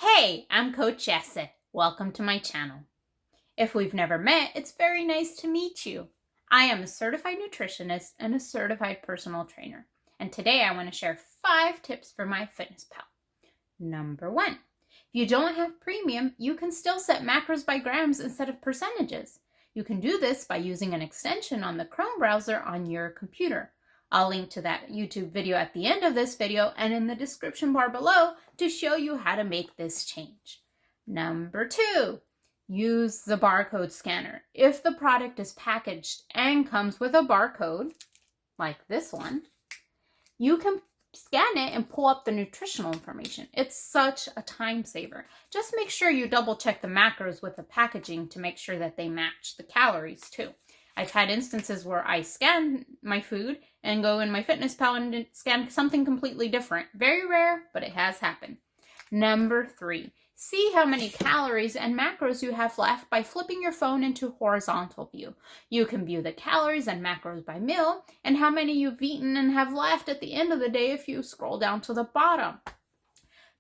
Hey, I'm Coach Jessa. Welcome to my channel. If we've never met, it's very nice to meet you. I am a certified nutritionist and a certified personal trainer. And today I want to share 5 tips for MyFitnessPal. Number 1, if you don't have premium, you can still set macros by grams instead of percentages. You can do this by using an extension on the Chrome browser on your computer. I'll link to that YouTube video at the end of this video and in the description bar below to show you how to make this change. Number 2, use the barcode scanner. If the product is packaged and comes with a barcode, like this one, you can scan it and pull up the nutritional information. It's such a time saver. Just make sure you double check the macros with the packaging to make sure that they match the calories too. I've had instances where I scan my food and go in MyFitnessPal and scan something completely different. Very rare, but it has happened. Number 3, see how many calories and macros you have left by flipping your phone into horizontal view. You can view the calories and macros by meal and how many you've eaten and have left at the end of the day if you scroll down to the bottom.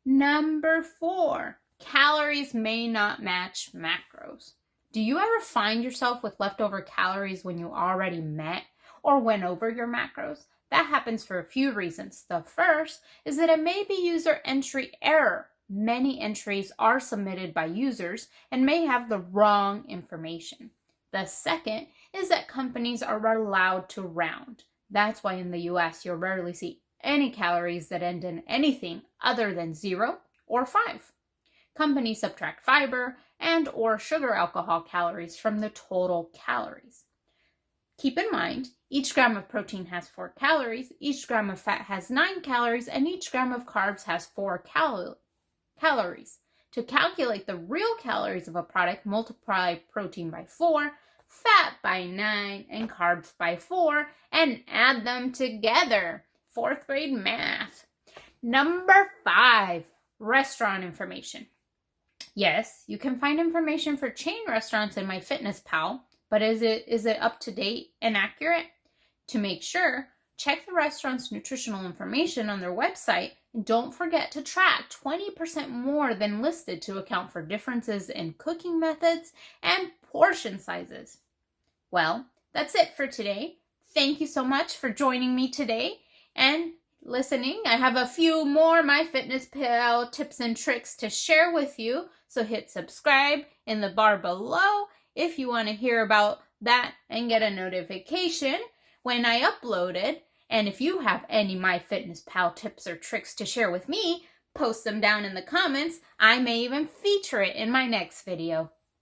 Number 4, calories may not match macros. Do you ever find yourself with leftover calories when you already met or went over your macros? That happens for a few reasons. The first is that it may be user entry error. Many entries are submitted by users and may have the wrong information. The second is that companies are allowed to round. That's why in the US you'll rarely see any calories that end in anything other than 0 or 5. Companies subtract fiber and or sugar alcohol calories from the total calories. Keep in mind, each gram of protein has 4 calories, each gram of fat has 9 calories, and each gram of carbs has 4 calories. To calculate the real calories of a product, multiply protein by 4, fat by 9, and carbs by 4, and add them together. 4th grade math. Number 5, restaurant information. Yes, you can find information for chain restaurants in MyFitnessPal, but is it up to date and accurate? To make sure, check the restaurant's nutritional information on their website and don't forget to track 20% more than listed to account for differences in cooking methods and portion sizes. Well, that's it for today. Thank you so much for joining me today and listening. I have a few more MyFitnessPal tips and tricks to share with you, so hit subscribe in the bar below if you want to hear about that and get a notification when I upload it. And if you have any MyFitnessPal tips or tricks to share with me, post them down in the comments. I may even feature it in my next video.